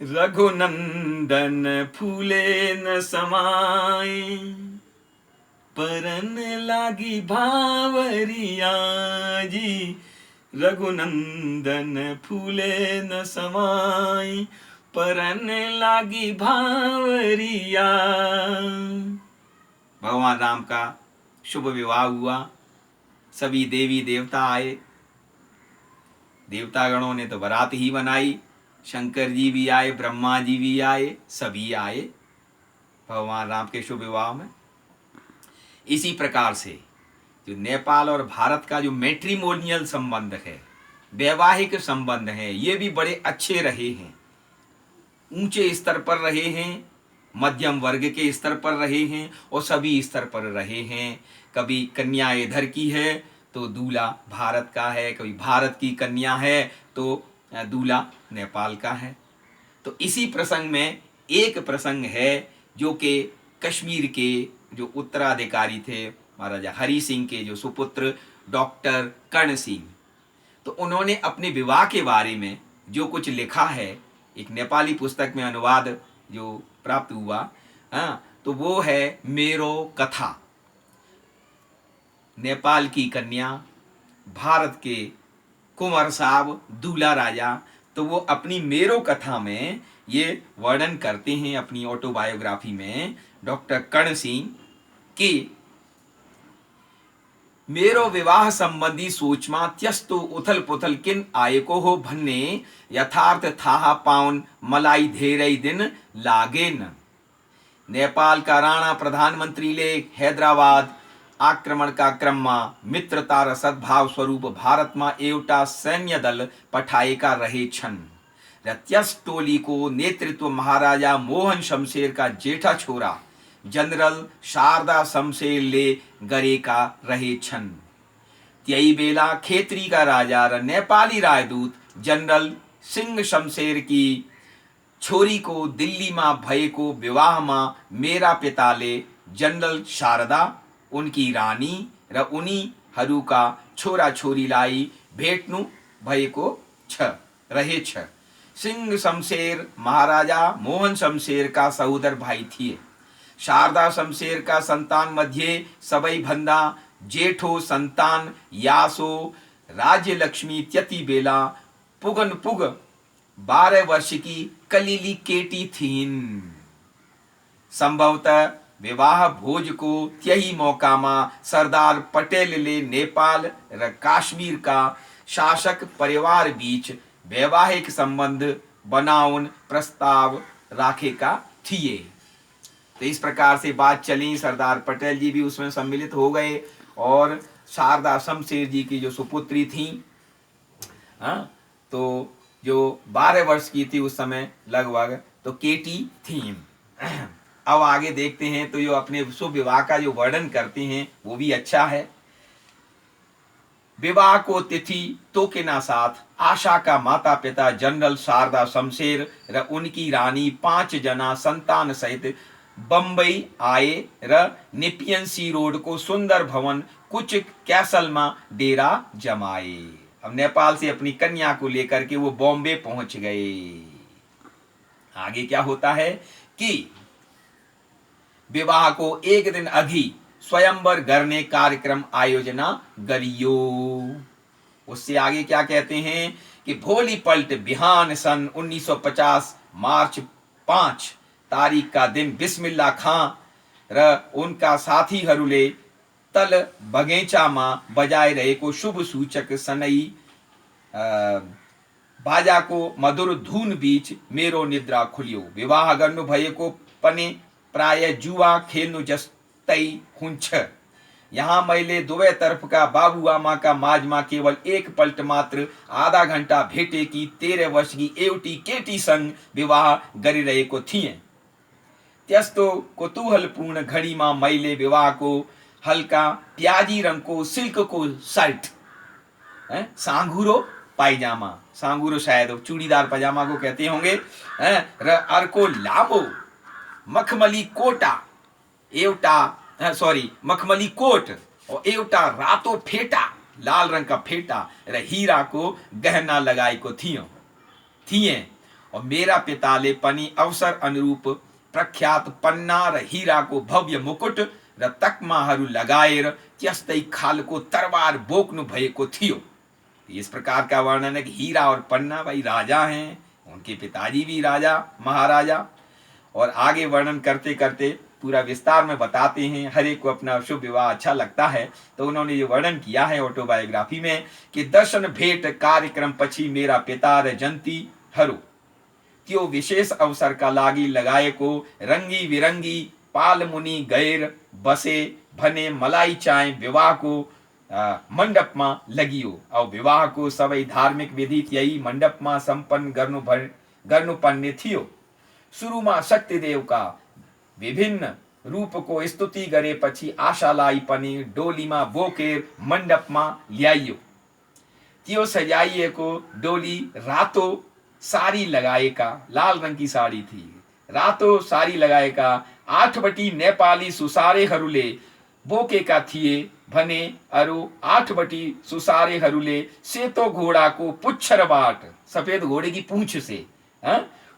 रघुनंदन फूले न समाए, परन लागी भावरिया जी। रघुनंदन फूले न समाए, परन लागी भावरिया। भगवान राम का शुभ विवाह हुआ। सभी देवी देवता आए। देवतागणों ने तो बारात ही बनाई। शंकर जी भी आए, ब्रह्मा जी भी आए, सभी आए भगवान राम के शुभ विवाह में। इसी प्रकार से जो नेपाल और भारत का जो मैट्रिमोनियल संबंध है, वैवाहिक संबंध है, ये भी बड़े अच्छे रहे हैं, ऊंचे स्तर पर रहे हैं, मध्यम वर्ग के स्तर पर रहे हैं और सभी स्तर पर रहे हैं। कभी कन्या इधर की है तो दूल्हा भारत का है, कभी भारत की कन्या है तो दूल्हा नेपाल का है। तो इसी प्रसंग में एक प्रसंग है जो कि कश्मीर के जो उत्तराधिकारी थे महाराजा हरि सिंह के जो सुपुत्र डॉक्टर कर्ण सिंह, तो उन्होंने अपने विवाह के बारे में जो कुछ लिखा है, एक नेपाली पुस्तक में अनुवाद जो प्राप्त हुआ, हाँ, तो वो है मेरो कथा। नेपाल की कन्या, भारत के कुंवर साहब, दूल्हा राजा। तो वो अपनी मेरो कथा में ये वर्णन करते हैं, अपनी ऑटोबायोग्राफी में डॉक्टर कर्ण सिंह कि मेरो विवाह संबंधी सोचमा त्यस्तो उथल पुथल किन आएको हो भन्ने यथार्थ थाहा पाउन मलाई धेरै दिन लागेन। नेपाल का राणा प्रधानमन्त्रीले हैदराबाद आक्रमण का क्रममा मित्रता र सद्भाव स्वरूप भारतमा एउटा सैन्य दल पठाएका रहेछन् र त्यस टोलीको नेतृत्व महाराजा मोहन शमशेरका जेठा छोरा जनरल शारदा शमशेरले गरेका रहेछन्। त्यही बेला खेत्रीका राजा र नेपाली राजदूत जनरल सिंह शमशेरकी छोरीको दिल्लीमा भएको विवाहमा मेरा पिताले जनरल शारदा, उनकी रानी र उनीहरूका छोराछोरीलाई भेट्नु भएको रहेछ। सिंह शमशेर महाराजा मोहन शमशेरका सहोदर भाइ थिए। शारदा शमशेरका सन्तान मध्ये सबैभन्दा जेठो सन्तान यासो राज्यलक्ष्मी त्यति बेला पुग 12 वर्ष की कलिली केटी थिइन्। संभवतः विवाह भोज को त्यही मौकामा सरदार पटेलले नेपाल र काश्मीर का शासक परिवार बीच वैवाहिक संबंध बनाउन प्रस्ताव राखेका थिए। तो इस प्रकार से बात चली। सरदार पटेल जी भी उसमें सम्मिलित हो गए और शारदा शमशेर जी की जो सुपुत्री थी, तो जो 12 वर्ष की थी उस समय लगभग, तो केटी थी। अब आगे देखते हैं तो जो अपने शुभ विवाह का जो वर्णन करते हैं वो भी अच्छा है। विवाह को तिथि तो के ना साथ आशा का माता पिता जनरल शारदा शमशेर र उनकी रानी 5 जना संतान सहित बम्बई आए र नेपियन सी रोड को सुंदर भवन कुछ कैसल में डेरा जमाए। अब नेपाल से अपनी कन्या को लेकर के वो बॉम्बे पहुंच गए। आगे क्या होता है कि विवाह को एक दिन अघि स्वयंवर गर्ने कार्यक्रम आयोजना गरियो। उससे आगे क्या कहते हैं कि भोलि पल्ट बिहान सन 1950 मार्च 5 तारिक का दिन बिस्मिल्ला खां र उनका साथीहरूले तल बगैँचामा बजाइरहेको शुभ सूचक सनई बाजाको मधुर धुन बीच मेरो निद्रा खुल्यो। विवाह गर्नु भएको पनि प्राय जुवा खेल्नु जस्तै हुन्छ। यहाँ मैले दुवै तर्फका बाबुआमाका माझमा केवल एक पल्ट मात्र आधा घण्टा भेटेकी 13 वर्षकी एउटी केटीसँग विवाह गरिरहेको थिएँ। त्यस्तो कौतूहलपूर्ण घडीमा मैले विवाहको हल्का प्याजी रंगको सिल्कको शर्ट, सांगुरो पायजामा, सांगुरो शायद चूड़ीदार पजामा को कहते होंगे, र अर्को लामो मखमली कोटा मखमली कोट और एउटा रातो फेटा, लाल रंग का फेटा र हीरा को गहना लगाएको थिए और मेरा पिता ले पनी अवसर अनुरूप प्रख्यात पन्नार हीरा को भव्य मुकुट र तकमाहरू लगाएर त्यस्तै खालको तरबार बोक्नु भएको थियो। इस प्रकार का वर्णन है कि हीरा और पन्ना भाई राजा हैं, उनके पिताजी भी राजा महाराजा। और आगे वर्णन करते करते पूरा विस्तार में बताते हैं, हर एक को अपना शुभ विवाह अच्छा लगता है। तो उन्होंने ये वर्णन किया है ऑटोबायोग्राफी में कि दर्शन भेंट कार्यक्रम पछी मेरा पिता र जंती हरो त्यो विशेष अवसर का लागी लगाए को रंगी विरंगी पाल मुनि गैर बसे भने मलाई चाहे विवाह को मंडप में लगियो और विवाह को सबै धार्मिक विधि यही मंडप में संपन्न गर्नुपर्ने थियो। शुरू में शक्तिदेव का विभिन्न रूप को स्तुति गरे पछि आशालाई पनि डोलीमा बोकेर मण्डपमा ल्याइयो। त्यो सजाइएको डोली रातो साड़ी लगाएका, लाल रंग की साड़ी थी, रातो साड़ी लगाएका 8 नेपाली सुसारेहरूले बोकेका थिए भने अरू 8 सुसारेहरूले सेतो घोडाको पुच्छरबाट, सफेद घोड़े की पूंछ से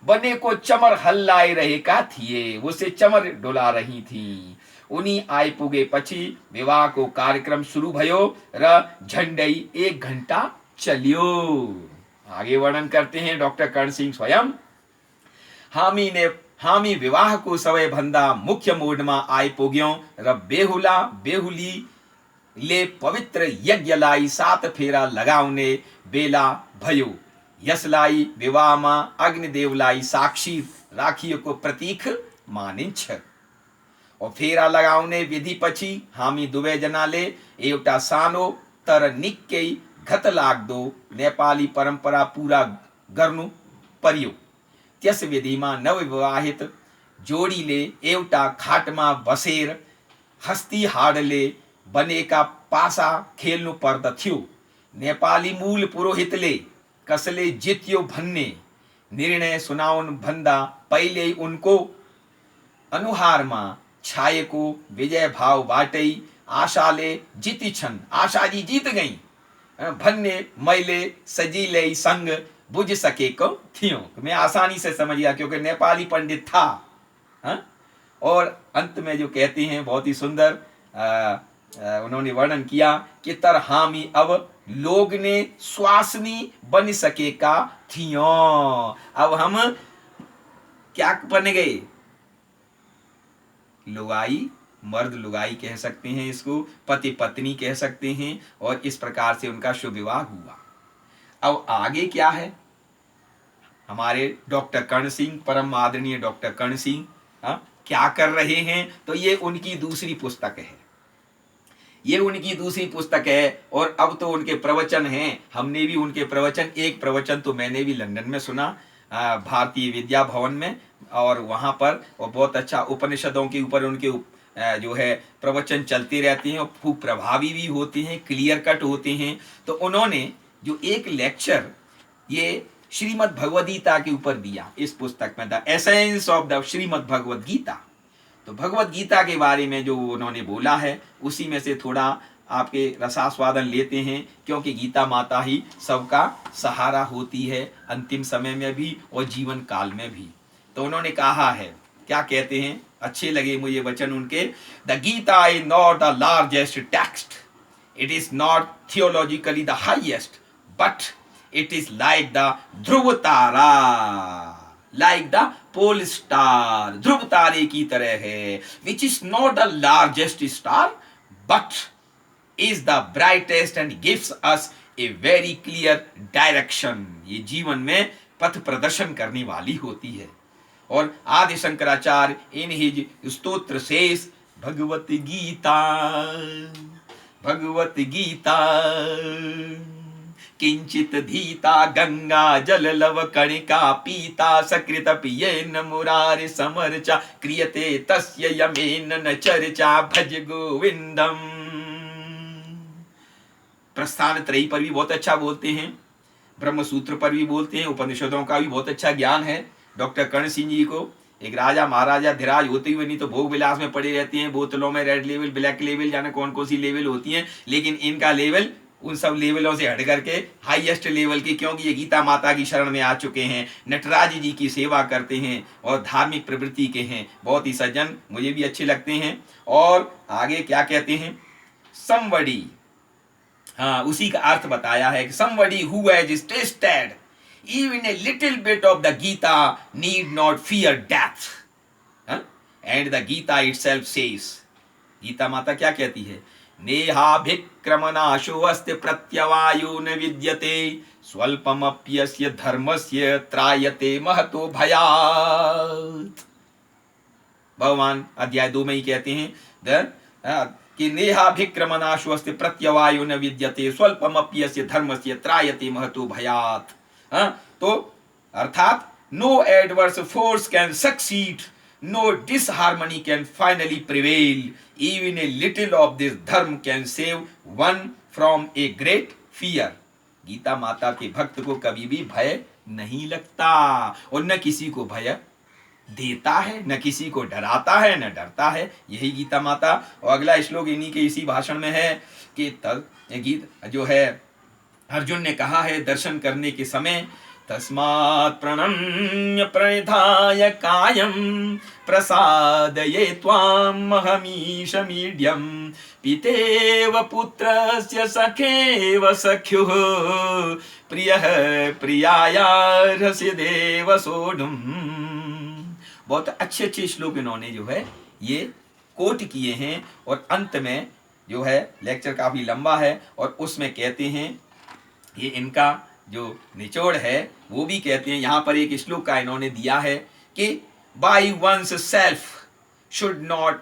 बने को चमर हल्लाइरहेका थिए, उसे चमर डोला रही थी। उनी आइपुगे पछि विवाह को कार्यक्रम शुरू भयो र झण्डै 1 घंटा चलियो। आगे वर्णन करते हैं डॉक्टर कर्ण सिंह स्वयं। हामी विवाह को सबैभन्दा मुख्य मोडमा आइपुग्यौं र बेहुला बेहुली ले पवित्र यज्ञलाई 7 फेरा लगाउने बेला भयो। यसलाई विवाहमा अग्निदेवलाई साक्षी राखिएको प्रतीक मानिन्छ। और फेरा लगाउने विधि पछि हामी दुवै जनाले एउटा सानो तर निकै घतलाग्दो नेपाली परम्परा पूरा गर्नु पर्यो। त्यस विधिमा नवविवाहित जोडीले एउटा खाटमा बसेर हस्ती हाडले बनेका पासा खेल्नु पर्दथ्यो। नेपाली मूल पुरोहितले कसले जित्यो भन्ने निर्णय सुनाउन भन्दा पहिले उनको अनुहारमा छाएको विजय भावबाटै आशाले जिती छन्, आशाजी जीत गई भन्ने मैले सजिलै संग बुझ सकेको थियो। मैं आसानी से समझ गया क्योंकि नेपाली पंडित था। और अंत में जो कहते हैं बहुत ही सुंदर उन्होंने वर्णन किया कि तर हामी अब लोग ने स्वासनी बन सकेका थियो। अब हम क्या बन गए? लुगाई, मर्द लुगाई कह सकते हैं इसको, पति पत्नी कह सकते हैं। और इस प्रकार से उनका शुभ विवाह हुआ। अब आगे क्या है? हमारे डॉक्टर कर्ण सिंह, परम आदरणीय डॉक्टर कर्ण सिंह क्या कर रहे हैं? तो ये उनकी दूसरी पुस्तक है, ये उनकी दूसरी पुस्तक है। और अब तो उनके प्रवचन हैं, हमने भी उनके प्रवचन, एक प्रवचन तो मैंने भी लंदन में सुना भारतीय विद्या भवन में, और वहाँ पर और बहुत अच्छा उपनिषदों के ऊपर उनके जो है प्रवचन चलते रहते हैं और खूब प्रभावी भी होते हैं, क्लियर कट होते हैं। तो उन्होंने जो एक लेक्चर ये श्रीमद् भगवद गीता के ऊपर दिया इस पुस्तक में, the essence of the Shrimad Bhagavad Gita. तो भगवद गीता के बारे में जो उन्होंने बोला है उसी में से थोड़ा आपके रसास्वादन लेते हैं, क्योंकि गीता माता ही सबका सहारा होती है अंतिम समय में भी और जीवन काल में भी। तो उन्होंने कहा है, क्या कहते हैं, अच्छे लगे मुझे वचन उनके। The Gita is not the largest text, it is not theologically the highest, but it is like the Dhruva tara, like the pole star, ध्रुव तारे की तरह है, which is not the largest star but is the brightest and gives us a very clear direction. ये जीवन में पथ प्रदर्शन करने वाली होती है। और आदि शंकराचार्य इन हिज स्तोत्र सेस भगवत गीता, भगवत गीता किंचित धीता गंगा जल लव कणिका पीता सकृत पियेन मुरारि समर्चा क्रियते तस्य यमेन न चर्चा भज गोविंदम। प्रस्थान त्रयी पर भी बहुत अच्छा बोलते हैं, ब्रह्म सूत्र पर भी बोलते हैं, उपनिषदों का भी बहुत अच्छा ज्ञान है डॉक्टर कर्ण सिंह जी को। एक राजा महाराजा धीराज होते हुए नहीं तो भोग विलास में पड़े रहते हैं, बोतलों में रेड लेवल, ब्लैक लेवल, जाने कौन कौन सी लेवल होती हैं, लेकिन इनका लेवल उन सब लेवलों से हट करके हाईएस्ट लेवल की, क्योंकि ये गीता माता की शरण में आ चुके हैं, नटराज जी की सेवा करते हैं और धार्मिक प्रवृत्ति के हैं, बहुत ही सज्जन, मुझे भी अच्छे लगते हैं। और आगे क्या कहते हैं, समबडी, हाँ उसी का अर्थ बताया है कि somebody who has tasted even a little bit of the Gita need not fear death, and the Gita itself says, Gita माता क्या कहती है, नेहाभिक्रमनाशो अस्ति प्रत्यवायो न विद्यते स्वल्पमप्यस्य धर्मस्य त्रायते महतो भयात्। भगवान अध्याय 2 में ही कहते हैं कि नेहाभिक्रमनाशो अस्ति प्रत्यवायो न विद्यते स्वल्पमप्यस्य धर्मस्य त्रायते महतो भयात्। तो अर्थात no adverse force can succeed, no disharmony can finally prevail, even a little of this धर्म can save one from a great fear। Gita माता के भक्त को कभी भी भय नहीं लगता और न किसी को भय देता है, न किसी को डराता है, न डरता है, यही गीता माता। और अगला श्लोक इन्हीं के इसी भाषण में है कि गीत जो है अर्जुन ने कहा है दर्शन करने के समय, तस्मात् प्रणम्य प्रणिधाय कायं प्रसादये त्वामहमीश मीड्यं पितेव पुत्रस्य सखेव सख्युः प्रियः प्रियायार्हसि देव सोढुम्। बहुत अच्छे अच्छे श्लोक इन्होंने जो है ये कोट किए हैं और अंत में जो है लेक्चर काफी लंबा है और उसमें कहते हैं, ये इनका जो निचोड़ है वो भी कहते हैं, यहाँ पर एक श्लोक का इन्होंने दिया है कि by one's self should not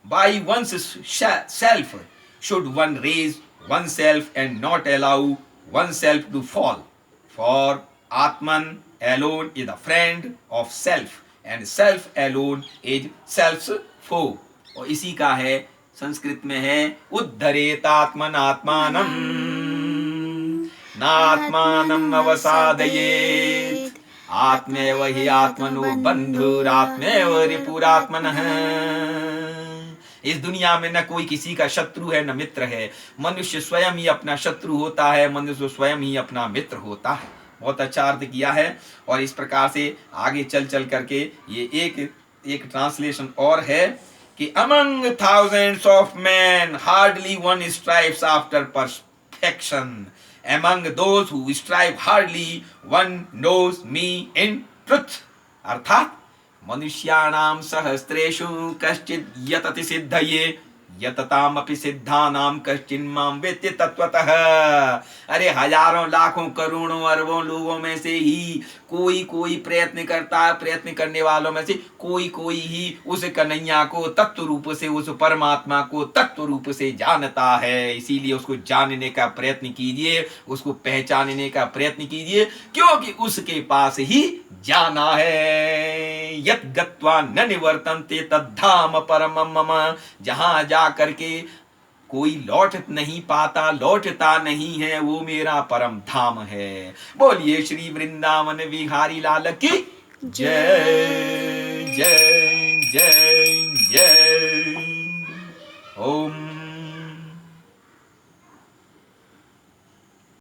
by one's self should one raise one self and not allow one self to fall, for Atman alone is the friend of self and self alone is self's foe। और इसी का है संस्कृत में है, उद्धरेतात्मन आत्मानं नात्मानं अवसादयेत् आत्मैव हि आत्मनो बन्धुरात्मैव रिपुरात्मनः। इस दुनिया में न कोई किसी का शत्रु है न मित्र है, मनुष्य स्वयं ही अपना शत्रु होता है, मनुष्य स्वयं ही अपना मित्र होता है। बहुत अच्छा अर्थ किया है। और इस प्रकार से आगे चल चल करके ये एक ट्रांसलेशन और है कि among thousands of men hardly one strives after perfection, among those who strive hardly one knows me in truth। अर्थात मनुष्याणां सहस्रेषु कश्चित् यतति सिद्धये यततामपि सिद्धानां कश्चिन्मां वेत्ति तत्वतः। अरे हजारों लाखों करोड़ों अरबों लोगों में से ही कोई प्रयत्न करता है, प्रयत्न करने वालों में से कोई ही उस कन्हैया को तत्व रूप से, उस परमात्मा को तत्व रूप से जानता है। इसीलिए उसको जानने का प्रयत्न कीजिए, उसको पहचानने का प्रयत्न कीजिए, क्योंकि उसके पास ही जाना है। यत गत्वा न निवर्तन्ते तद्धाम परमं मम। जहां जा करके कोई लौटता नहीं है, वो मेरा परम धाम है। बोलिए श्री वृंदावन विहारी लाल की जय जय जय जय। ओम